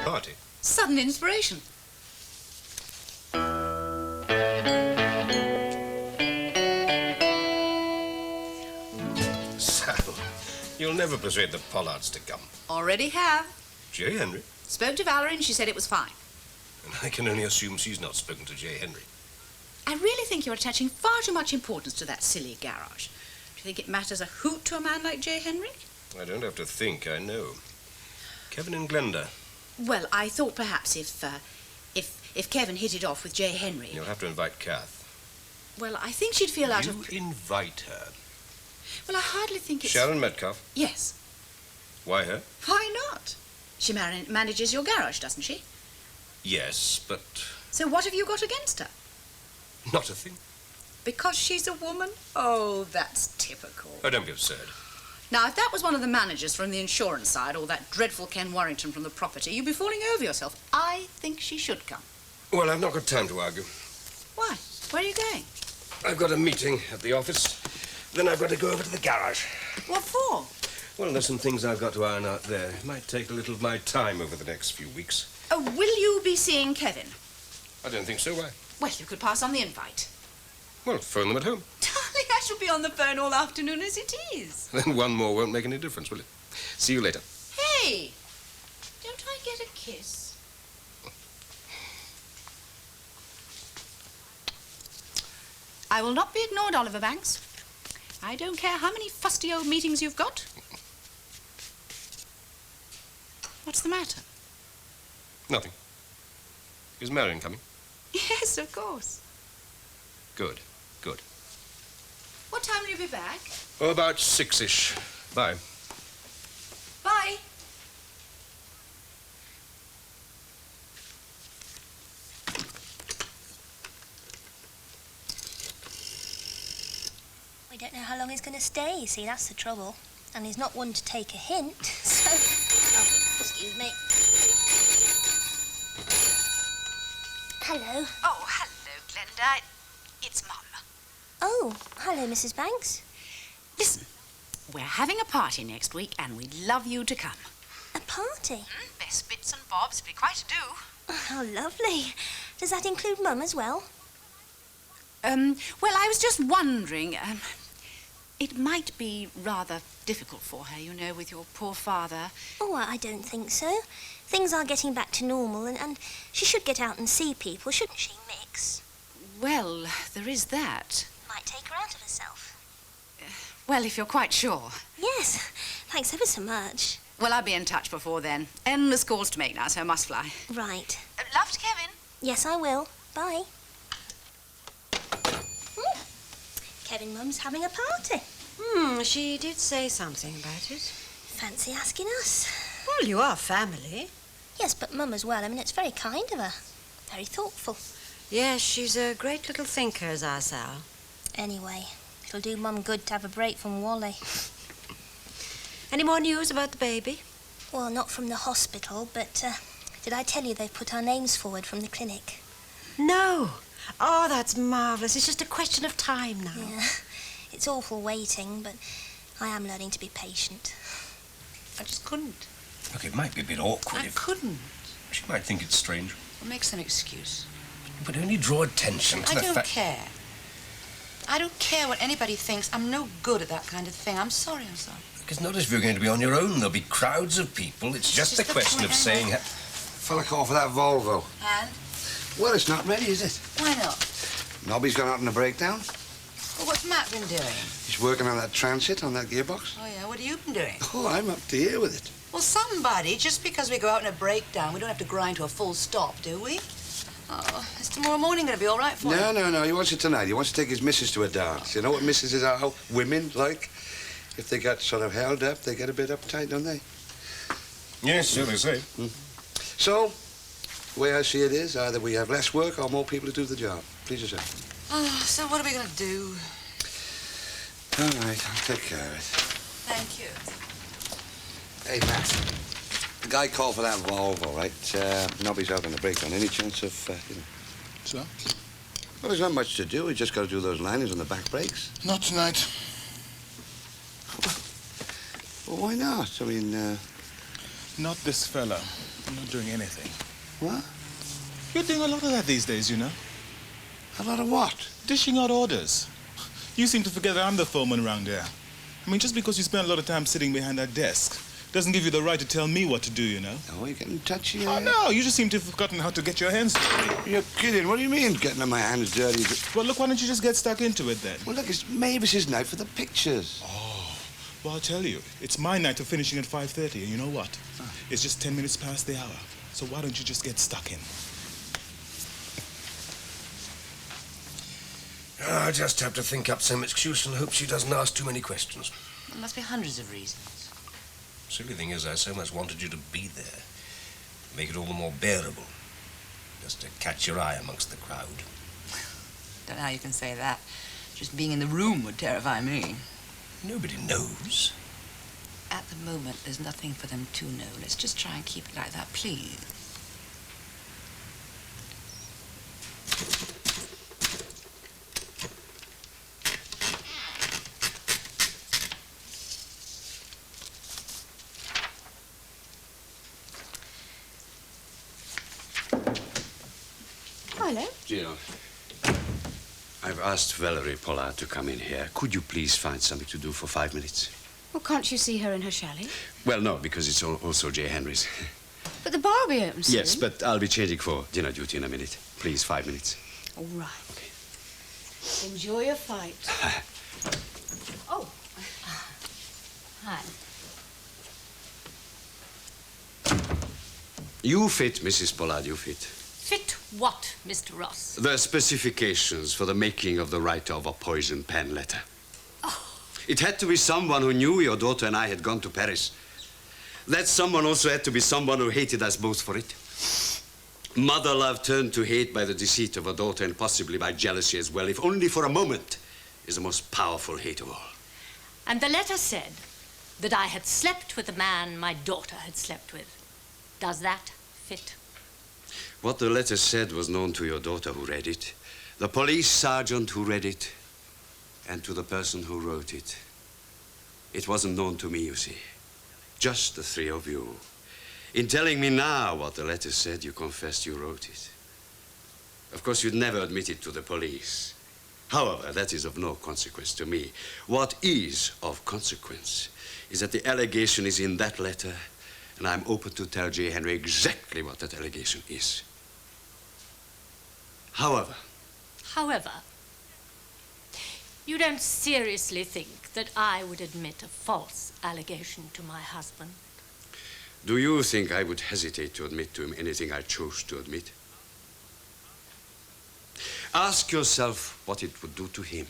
Party? Sudden inspiration. Sal, you'll never persuade the Pollards to come. Already have. J. Henry? Spoke to Valerie and she said it was fine. And I can only assume she's not spoken to J. Henry. I really think you're attaching far too much importance to that silly garage. Do you think it matters a hoot to a man like J. Henry? I don't have to think, I know. Kevin and Glenda. Well, I thought perhaps if Kevin hit it off with J. Henry... You'll have to invite Kath. Well, I think she'd feel out of... You invite her. Well, I hardly think it's... Sharon Metcalfe? Yes. Why her? Why not? She manages your garage, doesn't she? Yes, but... So what have you got against her? Not a thing. Because she's a woman? Oh, that's typical. Oh, don't be absurd. Now, if that was one of the managers from the insurance side or that dreadful Ken Warrington from the property, you'd be falling over yourself. I think she should come. Well, I've not got time to argue. Why? Where are you going? I've got a meeting at the office. Then I've got to go over to the garage. What for? Well, there's some things I've got to iron out there. It might take a little of my time over the next few weeks. Oh, will you be seeing Kevin? I don't think so. Why? Well, you could pass on the invite. Well, phone them at home. Darling, I shall be on the phone all afternoon as it is. Then one more won't make any difference, will it? See you later. Hey! Don't I get a kiss? I will not be ignored, Oliver Banks. I don't care how many fusty old meetings you've got. What's the matter? Nothing. Is Marian coming? Yes, of course. Good, good. What time will you be back? Oh, about 6-ish. Bye. Bye. We don't know how long he's going to stay, you see, that's the trouble. And he's not one to take a hint, so... Oh, excuse me. Hello. Oh, hello, Glenda. It's Mum. Oh, hello, Mrs. Banks. Listen, we're having a party next week and we'd love you to come. A party? Best bits and bobs, it'll be quite a do. Oh, how lovely. Does that include Mum as well? Well, I was just wondering, it might be rather difficult for her, you know, with your poor father. Oh, I don't think so. Things are getting back to normal and she should get out and see people, shouldn't she, Mix? Well, there is that. Might take her out of herself. Well, if you're quite sure. Yes, thanks ever so much. Well, I'll be in touch before then. Endless calls to make now, so I must fly. Right. Love to Kevin. Yes, I will. Bye. Kevin Mum's having a party. She did say something about it. Fancy asking us. Well, you are family. Yes, but Mum as well. I mean, it's very kind of her. Very thoughtful. Yes, she's a great little thinker, is our Sal. Anyway, it'll do Mum good to have a break from Wally. Any more news about the baby? Well, not from the hospital, but did I tell you they've put our names forward from the clinic? No. Oh, that's marvellous. It's just a question of time now. Yeah. It's awful waiting, but I am learning to be patient. I just couldn't. Look, it might be a bit awkward I if... couldn't. She might think it's strange. Well, make some excuse. But only draw attention to I the don't fact... care. I don't care what anybody thinks. I'm no good at that kind of thing. I'm sorry. Because not as if you're going to be on your own. There'll be crowds of people. It's just a question of saying... Fella called for that Volvo. And? Well, it's not ready, is it? Why not? Nobby's gone out on a breakdown. Well, what's Matt been doing? He's working on that transit, on that gearbox. Oh, yeah, what have you been doing? Oh, I'm up to here with it. Well, somebody, just because we go out in a breakdown, we don't have to grind to a full stop, do we? Oh, is tomorrow morning going to be all right for you? No, he wants it tonight. He wants to take his missus to a dance. You know what missuses are, how women like? If they get sort of held up, they get a bit uptight, don't they? Yes, so they say. So, the way I see it is, either we have less work or more people to do the job. Please yourself. Oh, so what are we going to do? All right, I'll take care of it. Thank you. Hey, Matt. The guy called for that Volvo, right? Nobby's out on the breakdown. Any chance of, So? Well, there's not much to do. We just got to do those linings on the back brakes. Not tonight. Well, why not? I mean, Not this fella. I'm not doing anything. What? You're doing a lot of that these days, you know. A lot of what? Dishing out orders. You seem to forget that I'm the foreman around here. I mean, just because you spend a lot of time sitting behind that desk doesn't give you the right to tell me what to do, you know. Oh, you're getting touchy. Oh, no, you just seem to have forgotten how to get your hands dirty. You're kidding. What do you mean, getting my hands dirty? Well, look, why don't you just get stuck into it then? Well, look, it's Mavis's night for the pictures. Oh, well, I'll tell you. It's my night of finishing at 5:30, and you know what? It's just 10 minutes past the hour. So why don't you just get stuck in? I just have to think up some excuse and hope she doesn't ask too many questions. There must be hundreds of reasons. Silly thing is, I so much wanted you to be there. Make it all the more bearable. Just to catch your eye amongst the crowd. Don't know how you can say that. Just being in the room would terrify me. Nobody knows. At the moment, there's nothing for them to know. Let's just try and keep it like that, please. Hello. Jill, I've asked Valerie Pollard to come in here. Could you please find something to do for 5 minutes? Well, can't you see her in her chalet? Well, no, because it's also J. Henry's. But the bar will be open soon. Yes, but I'll be changing for dinner duty in a minute. Please, 5 minutes. All right. Okay. Enjoy your fight. Oh. Hi. You fit, Mrs. Pollard, you fit. Fit what, Mr. Ross? The specifications for the making of the writer of a poison pen letter. Oh. It had to be someone who knew your daughter and I had gone to Paris. That someone also had to be someone who hated us both for it. Mother love turned to hate by the deceit of her daughter and possibly by jealousy as well, if only for a moment, is the most powerful hate of all. And the letter said that I had slept with the man my daughter had slept with. Does that fit? What the letter said was known to your daughter who read it, the police sergeant who read it, and to the person who wrote it. It wasn't known to me, you see. Just the three of you. In telling me now what the letter said, you confessed you wrote it. Of course, you'd never admit it to the police. However, that is of no consequence to me. What is of consequence is that the allegation is in that letter, and I'm open to tell J. Henry exactly what that allegation is. However, you don't seriously think that I would admit a false allegation to my husband? do you think I would hesitate to admit to him anything I chose to admit? Ask yourself what it would do to him,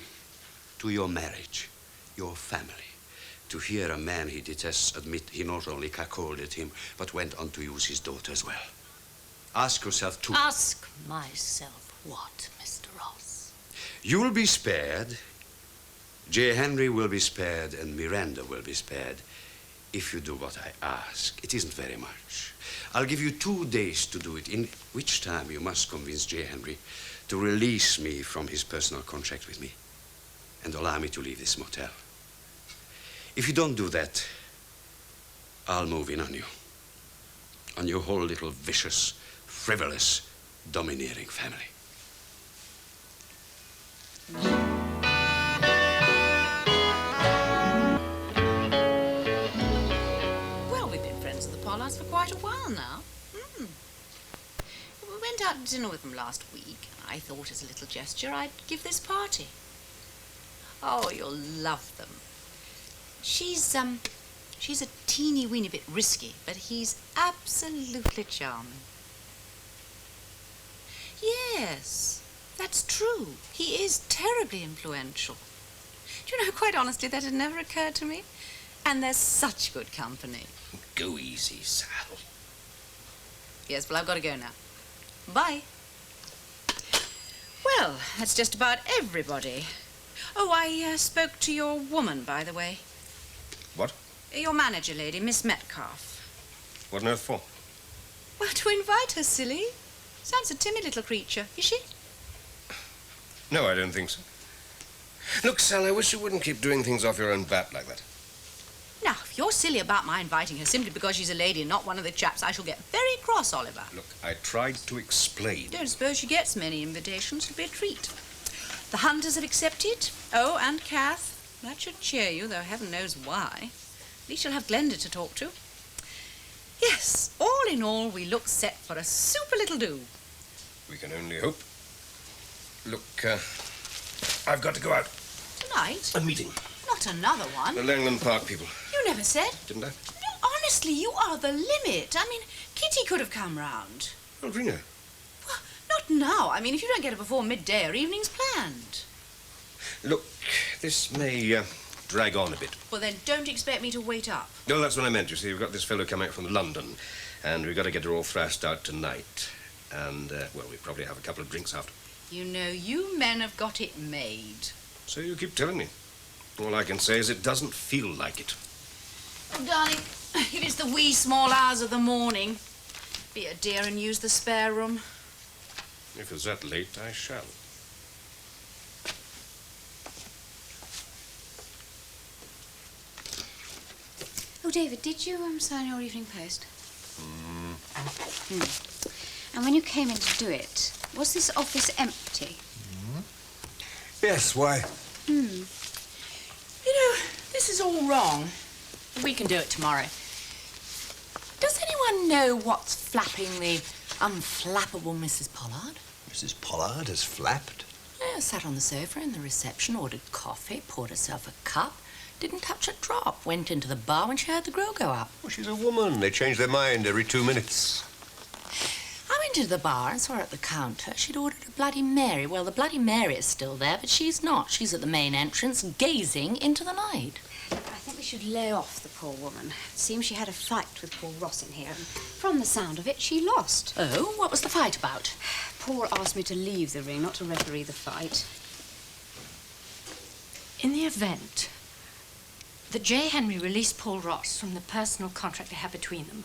to your marriage, your family, to hear a man he detests admit he not only cuckolded him, but went on to use his daughter as well. Ask yourself too. Ask myself what, Mr. Ross? You'll be spared. J. Henry will be spared, and Miranda will be spared if you do what I ask. It isn't very much. I'll give you 2 days to do it, in which time you must convince J. Henry to release me from his personal contract with me and allow me to leave this motel. If you don't do that, I'll move in on your whole little vicious, frivolous, domineering family. Well, we've been friends with the Pollards for quite a while now. We went out to dinner with them last week. I thought as a little gesture I'd give this party. Oh, you'll love them. She's a teeny-weeny bit risky, but he's absolutely charming. Yes, that's true. He is terribly influential. Do you know, quite honestly, that had never occurred to me. And they're such good company. Go easy, Sal. Yes, well, I've got to go now. Bye. Well, that's just about everybody. Oh, I spoke to your woman, by the way. What? Your manager lady, Miss Metcalfe. What on earth for? Well, to invite her, silly. Sounds a timid little creature, is she? No, I don't think so. Look, Sal, I wish you wouldn't keep doing things off your own bat like that. Now, if if you're silly about my inviting her simply because she's a lady and not one of the chaps, I shall get very cross, Oliver. Look, I tried to explain. Don't suppose she gets many invitations. It'll be a treat. The Hunters have accepted. Oh, and Kath. That should cheer you, though heaven knows why. At least you'll have Glenda to talk to. Yes, all in all, we look set for a super little do. We can only hope. Look, I've got to go out. Tonight? A meeting. Not another one. The Langland Park people. You never said. Didn't I? No, honestly, you are the limit. I mean, Kitty could have come round. I'll ring her. Well, not now. I mean, if you don't get her before midday, her evening's planned. Look, this may drag on a bit. Well, then don't expect me to wait up. No, that's what I meant. You see, we've got this fellow coming from London, and we've got to get her all thrashed out tonight. And, well, we probably have a couple of drinks after. You know, you men have got it made. So you keep telling me. All I can say is it doesn't feel like it. Oh, darling, if it's the wee small hours of the morning, be a dear and use the spare room. If it's that late, I shall. Oh, David, did you sign your evening post? And when you came in to do it, was this office empty? Yes, why? You know, this is all wrong. We can do it tomorrow. Does anyone know what's flapping the unflappable Mrs. Pollard? Mrs. Pollard has flapped? Yeah, sat on the sofa in the reception, ordered coffee, poured herself a cup, didn't touch a drop, went into the bar when she heard the grill go up. Well, she's a woman. They change their mind every 2 minutes. I went into the bar and saw her at the counter. She'd ordered a Bloody Mary. Well, the Bloody Mary is still there, but she's not. She's at the main entrance, gazing into the night. I think we should lay off the poor woman. It seems she had a fight with Paul Ross in here, and from the sound of it, she lost. Oh, what was the fight about? Paul asked me to leave the ring, not to referee the fight. In the event that J. Henry released Paul Ross from the personal contract they had between them,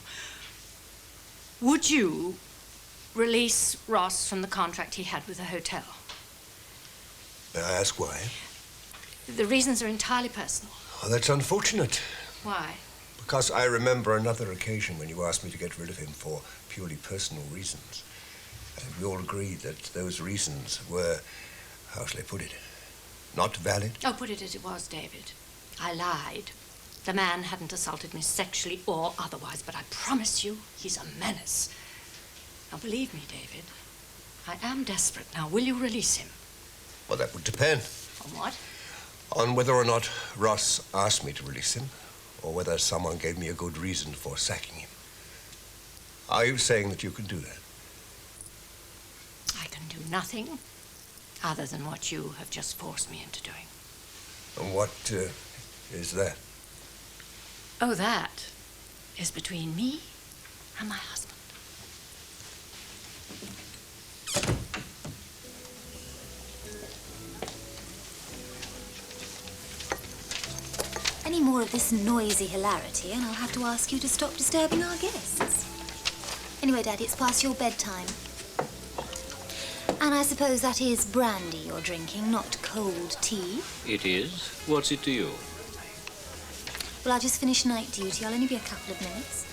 would you release Ross from the contract he had with the hotel? May I ask why? The reasons are entirely personal. Oh, that's unfortunate. Why? Because I remember another occasion when you asked me to get rid of him for purely personal reasons. And we all agreed that those reasons were, how shall I put it, not valid. Oh, put it as it was, David. I lied. The man hadn't assaulted me sexually or otherwise, but I promise you he's a menace. Now, believe me, David, I am desperate. Now, will you release him? Well, that would depend. On what? On whether or not Ross asked me to release him, or whether someone gave me a good reason for sacking him. Are you saying that you can do that? I can do nothing other than what you have just forced me into doing. And what is that? Oh, that is between me and my husband. Any more of this noisy hilarity, and I'll have to ask you to stop disturbing our guests. Anyway, Daddy, it's past your bedtime. And I suppose that is brandy you're drinking, not cold tea. It is. What's it to you? Well, I'll just finish night duty. I'll only be a couple of minutes.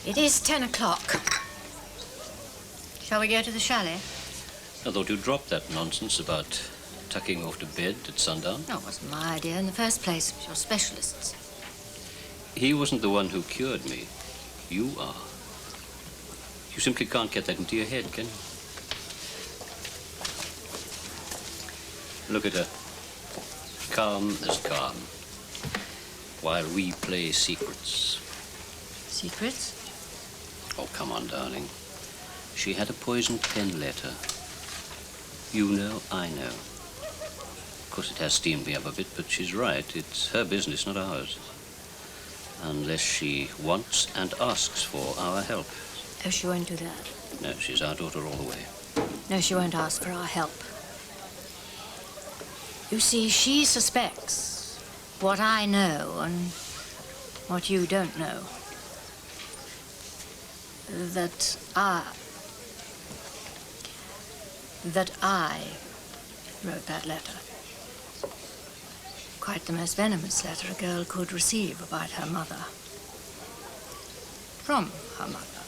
It is 10 o'clock. Shall we go to the chalet? I thought you dropped that nonsense about tucking off to bed at sundown. No, it wasn't my idea in the first place. It was your specialists. He wasn't the one who cured me. You are. You simply can't get that into your head, can you? Look at her. Calm as calm. While we play secrets. Secrets? Oh, come on, darling. She had a poisoned pen letter. You know, I know. Of course, it has steamed me up a bit, but she's right. It's her business, not ours. Unless she wants and asks for our help. Oh, she won't do that. No, she's our daughter all the way. No, she won't ask for our help. You see, she suspects what I know and what you don't know. That I wrote that letter. quite the most venomous letter a girl could receive about her mother. From her mother.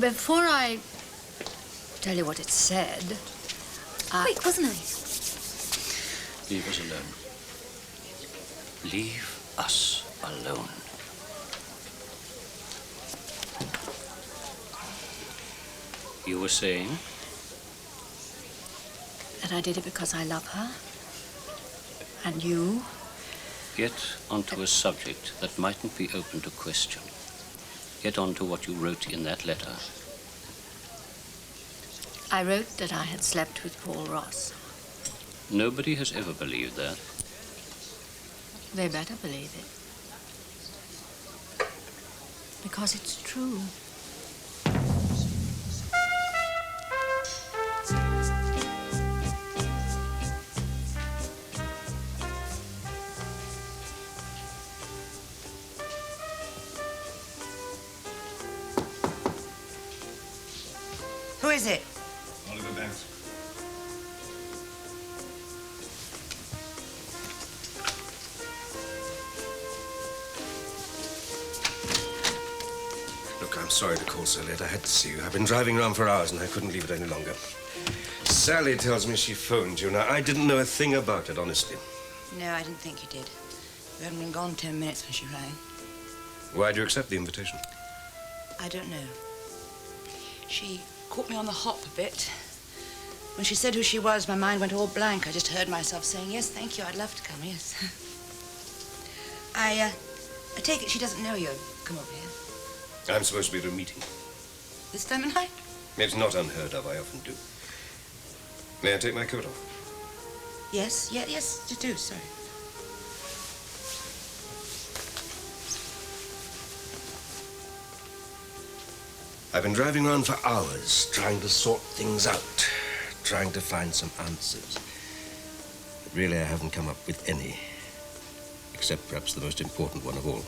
Before I tell you what it said... Quick, wasn't it? Leave us alone. Leave us alone. You were saying? That I did it because I love her. And you? Get onto a subject that mightn't be open to question. Get on to what you wrote in that letter. I wrote that I had slept with Paul Ross. Nobody has ever believed that. They better believe it. Because it's true. Who is it? Oliver Banks. Look, I'm sorry to call so late. I had to see you. I've been driving around for hours and I couldn't leave it any longer. Sally tells me she phoned you. Now, I didn't know a thing about it, honestly. No, I didn't think you did. You hadn't been gone 10 minutes when she rang. Why'd you accept the invitation? I don't know. She caught me on the hop a bit. When she said who she was, my mind went all blank. I just heard myself saying, yes, thank you, I'd love to come, yes. I take it she doesn't know you. Come over here. I'm supposed to be at a meeting. This time of night? It's not unheard of. I often do. May I take my coat off? Yes, yes, you do, sorry. I've been driving around for hours, trying to sort things out, trying to find some answers. But really, I haven't come up with any, except perhaps the most important one of all.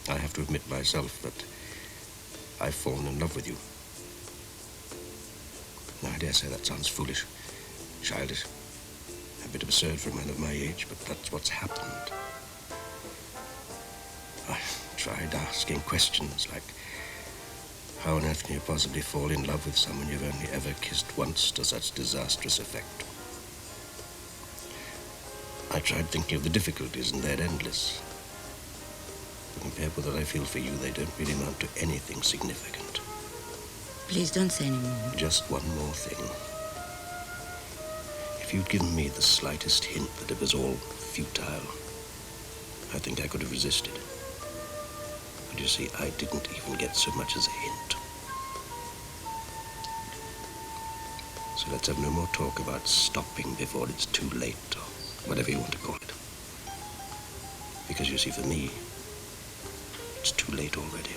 I have to admit myself that I've fallen in love with you. Now, I dare say that sounds foolish, childish, a bit absurd for a man of my age, but that's what's happened. I tried asking questions like, how on earth can you possibly fall in love with someone you've only ever kissed once to such disastrous effect? I tried thinking of the difficulties, and they're endless. But compared with what I feel for you, they don't really amount to anything significant. Please don't say any more. Just one more thing. If you'd given me the slightest hint that it was all futile, I think I could have resisted. But you see, I didn't even get so much as a hint. So let's have no more talk about stopping before it's too late, or whatever you want to call it. Because you see, for me, it's too late already.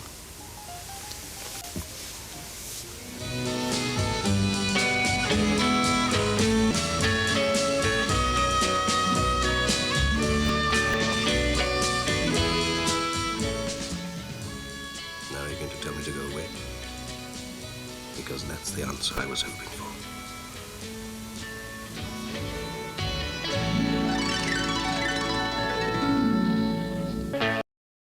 Now you're going to tell me to go away? Because that's the answer I was hoping for.